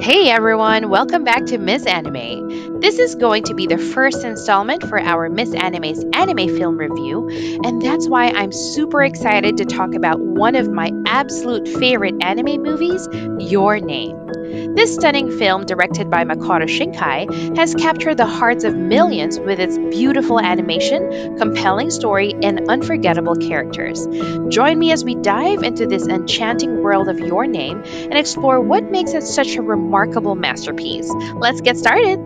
Hey everyone, welcome back to Miss Anime. This is going to be the first installment for our Miss Anime's anime film review, and that's why I'm super excited to talk about one of my absolute favorite anime movies, Your Name. This stunning film, directed by Makoto Shinkai, has captured the hearts of millions with its beautiful animation, compelling story, and unforgettable characters. Join me as we dive into this enchanting world of Your Name and explore what makes it such a remarkable masterpiece. Let's get started!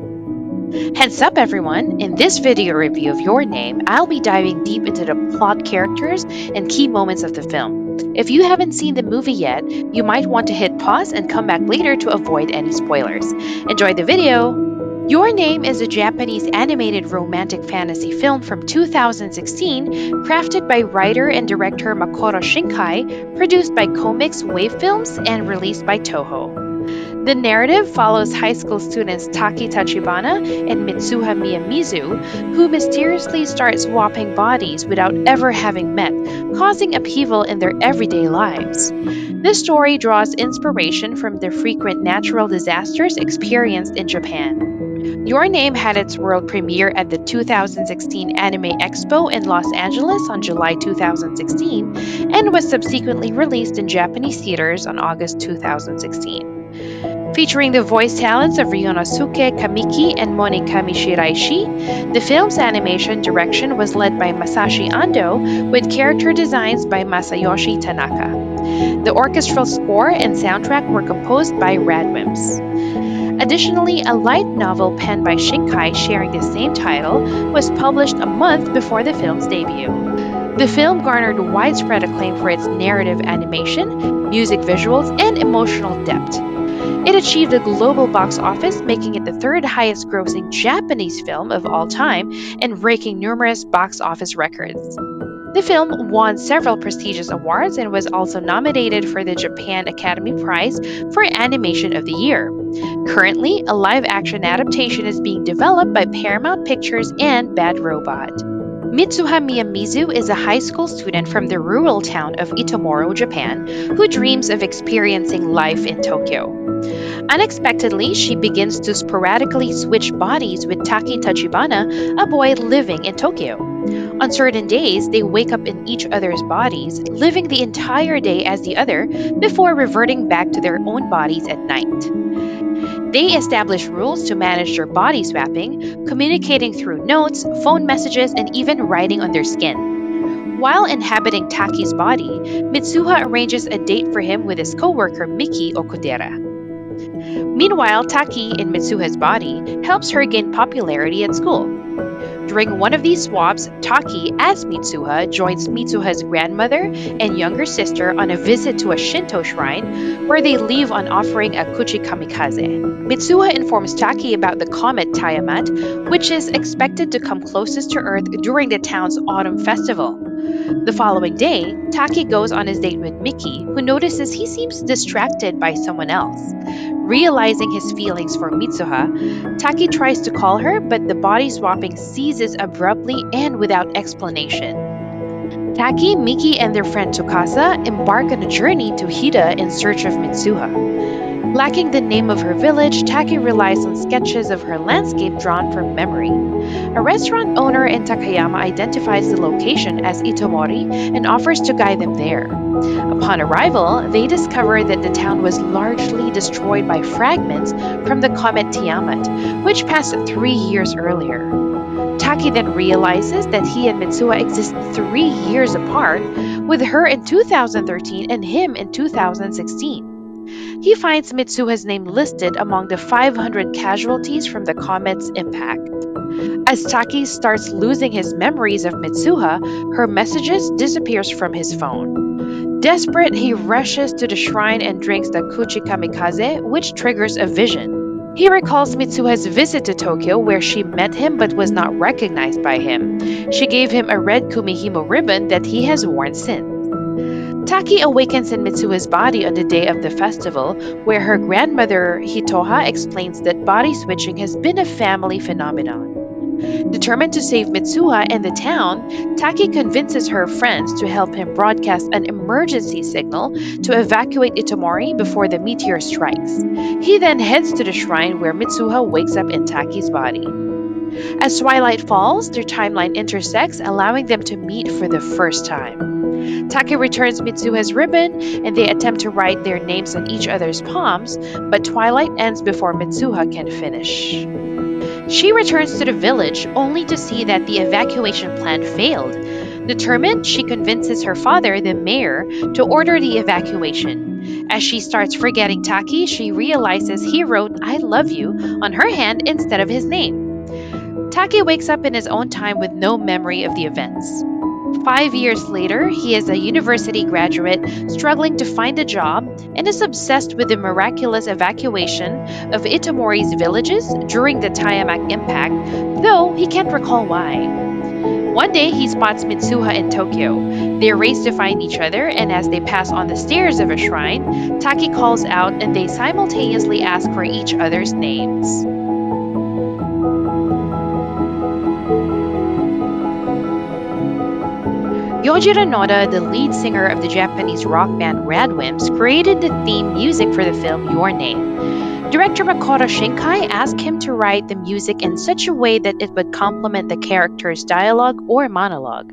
Heads up, everyone! In this video review of Your Name, I'll be diving deep into the plot, characters, and key moments of the film. If you haven't seen the movie yet, you might want to hit pause and come back later to avoid any spoilers. Enjoy the video! Your Name is a Japanese animated romantic fantasy film from 2016, crafted by writer and director Makoto Shinkai, produced by Comics Wave Films, and released by Toho. The narrative follows high school students Taki Tachibana and Mitsuha Miyamizu, who mysteriously start swapping bodies without ever having met, causing upheaval in their everyday lives. This story draws inspiration from the frequent natural disasters experienced in Japan. Your Name had its world premiere at the 2016 Anime Expo in Los Angeles on July 2016 and was subsequently released in Japanese theaters on August 2016. Featuring the voice talents of Ryonosuke Kamiki and Moni Kamishiraishi, the film's animation direction was led by Masashi Ando with character designs by Masayoshi Tanaka. The orchestral score and soundtrack were composed by Radwims. Additionally, a light novel penned by Shinkai sharing the same title was published a month before the film's debut. The film garnered widespread acclaim for its narrative animation, music visuals, and emotional depth. It achieved a global box office, making it the third highest grossing Japanese film of all time and breaking numerous box office records. The film won several prestigious awards and was also nominated for the Japan Academy Prize for Animation of the Year. Currently, a live action adaptation is being developed by Paramount Pictures and Bad Robot. Mitsuha Miyamizu is a high school student from the rural town of Itomoro, Japan, who dreams of experiencing life in Tokyo. Unexpectedly, she begins to sporadically switch bodies with Taki Tachibana, a boy living in Tokyo. On certain days, they wake up in each other's bodies, living the entire day as the other before reverting back to their own bodies at night. They establish rules to manage their body swapping, communicating through notes, phone messages, and even writing on their skin. While inhabiting Taki's body, Mitsuha arranges a date for him with his coworker Miki Okudera. Meanwhile, Taki, in Mitsuha's body, helps her gain popularity at school. During one of these swaps, Taki, as Mitsuha, joins Mitsuha's grandmother and younger sister on a visit to a Shinto shrine, where they leave on offering a kuchi kamikaze. Mitsuha informs Taki about the comet Tiamat, which is expected to come closest to Earth during the town's autumn festival. The following day, Taki goes on his date with Mickey, who notices he seems distracted by someone else. Realizing his feelings for Mitsuha, Taki tries to call her, but the body swapping ceases abruptly and without explanation. Taki, Miki, and their friend Tsukasa embark on a journey to Hida in search of Mitsuha. Lacking the name of her village, Taki relies on sketches of her landscape drawn from memory. A restaurant owner in Takayama identifies the location as Itomori and offers to guide them there. Upon arrival, they discover that the town was largely destroyed by fragments from the comet Tiamat, which passed 3 years earlier. Taki then realizes that he and Mitsuha exist 3 years apart, with her in 2013 and him in 2016. He finds Mitsuha's name listed among the 500 casualties from the comet's impact. As Taki starts losing his memories of Mitsuha, her messages disappears from his phone. Desperate, he rushes to the shrine and drinks the kuchi kamikaze, which triggers a vision. He recalls Mitsuha's visit to Tokyo where she met him but was not recognized by him. She gave him a red kumihimo ribbon that he has worn since. Taki awakens in Mitsuha's body on the day of the festival, where her grandmother Hitoha explains that body switching has been a family phenomenon. Determined to save Mitsuha and the town, Taki convinces her friends to help him broadcast an emergency signal to evacuate Itomori before the meteor strikes. He then heads to the shrine where Mitsuha wakes up in Taki's body. As twilight falls, their timeline intersects, allowing them to meet for the first time. Taki returns Mitsuha's ribbon, and they attempt to write their names on each other's palms, but twilight ends before Mitsuha can finish. She returns to the village only to see that the evacuation plan failed. Determined, she convinces her father, the mayor, to order the evacuation. As she starts forgetting Taki, she realizes he wrote "I love you" on her hand instead of his name. Taki wakes up in his own time with no memory of the events. 5 years later, he is a university graduate struggling to find a job and is obsessed with the miraculous evacuation of Itomori's villages during the Tiamat impact, though he can't recall why. One day, he spots Mitsuha in Tokyo. They race to find each other, and as they pass on the stairs of a shrine, Taki calls out and they simultaneously ask for each other's names. Yojiro Noda, the lead singer of the Japanese rock band Radwimps, created the theme music for the film Your Name. Director Makoto Shinkai asked him to write the music in such a way that it would complement the character's dialogue or monologue.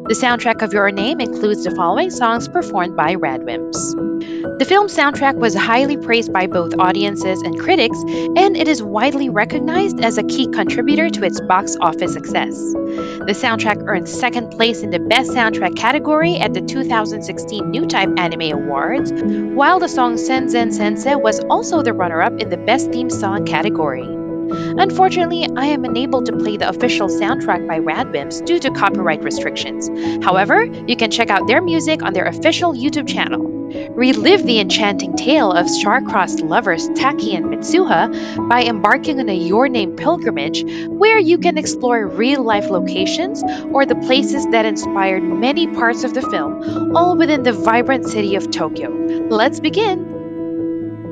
The soundtrack of Your Name includes the following songs performed by Radwimps. The film's soundtrack was highly praised by both audiences and critics, and it is widely recognized as a key contributor to its box office success. The soundtrack earned second place in the Best Soundtrack category at the 2016 New Type Anime Awards, while the song Senzen Sensei was also the runner up in the Best Theme Song category. Unfortunately, I am unable to play the official soundtrack by Radwimps due to copyright restrictions. However, you can check out their music on their official YouTube channel. Relive the enchanting tale of star-crossed lovers Taki and Mitsuha by embarking on a Your Name pilgrimage where you can explore real-life locations or the places that inspired many parts of the film, all within the vibrant city of Tokyo. Let's begin!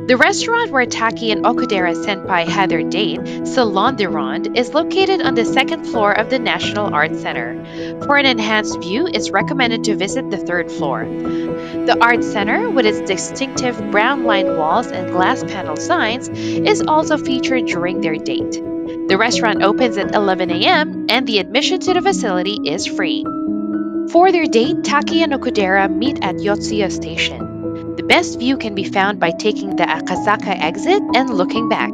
The restaurant where Taki and Okudera Senpai had their date, Salon de Ronde, is located on the second floor of the National Art Center. For an enhanced view, it's recommended to visit the third floor. The Art Center, with its distinctive brown lined walls and glass panel signs, is also featured during their date. The restaurant opens at 11 a.m., and the admission to the facility is free. For their date, Taki and Okudera meet at Yotsuya Station. The best view can be found by taking the Akasaka exit and looking back.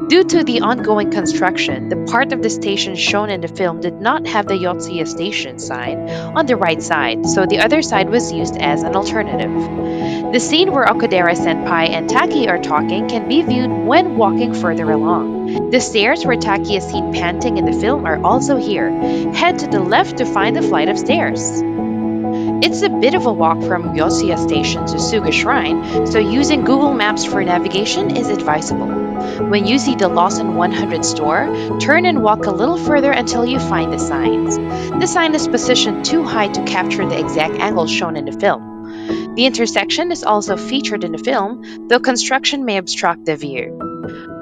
Due to the ongoing construction, the part of the station shown in the film did not have the Yotsuya Station sign on the right side, so the other side was used as an alternative. The scene where Okudera Senpai and Taki are talking can be viewed when walking further along. The stairs where Taki is seen panting in the film are also here. Head to the left to find the flight of stairs. It's a bit of a walk from Yotsuya Station to Suga Shrine, so using Google Maps for navigation is advisable. When you see the Lawson 100 store, turn and walk a little further until you find the signs. The sign is positioned too high to capture the exact angle shown in the film. The intersection is also featured in the film, though construction may obstruct the view.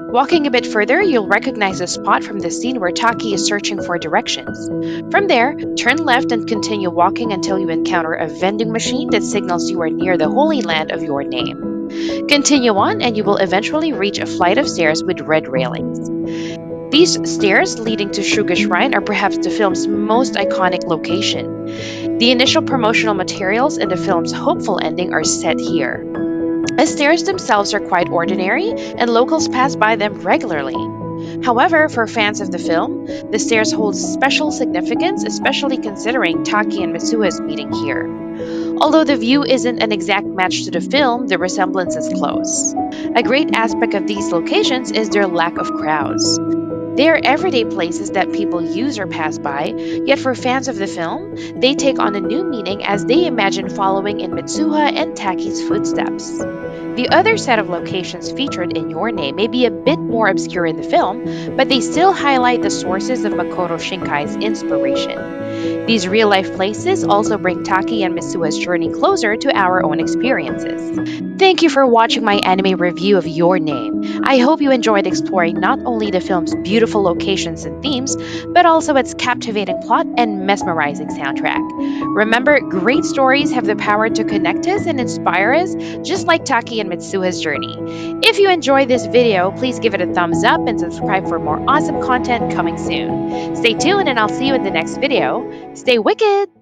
Walking a bit further, you'll recognize a spot from the scene where Taki is searching for directions. From there, turn left and continue walking until you encounter a vending machine that signals you are near the Holy Land of Your Name. Continue on and you will eventually reach a flight of stairs with red railings. These stairs leading to Suga Shrine are perhaps the film's most iconic location. The initial promotional materials and the film's hopeful ending are set here. The stairs themselves are quite ordinary, and locals pass by them regularly. However, for fans of the film, the stairs hold special significance, especially considering Taki and Mitsuha's meeting here. Although the view isn't an exact match to the film, the resemblance is close. A great aspect of these locations is their lack of crowds. They are everyday places that people use or pass by, yet for fans of the film, they take on a new meaning as they imagine following in Mitsuha and Taki's footsteps. The other set of locations featured in Your Name may be a bit more obscure in the film, but they still highlight the sources of Makoto Shinkai's inspiration. These real life places also bring Taki and Mitsuha's journey closer to our own experiences. Thank you for watching my anime review of Your Name. I hope you enjoyed exploring not only the film's beautiful locations and themes, but also its captivating plot and mesmerizing soundtrack. Remember, great stories have the power to connect us and inspire us, just like Taki and Mitsuha's journey. If you enjoyed this video, please give it a thumbs up and subscribe for more awesome content coming soon. Stay tuned, and I'll see you in the next video. Stay wicked!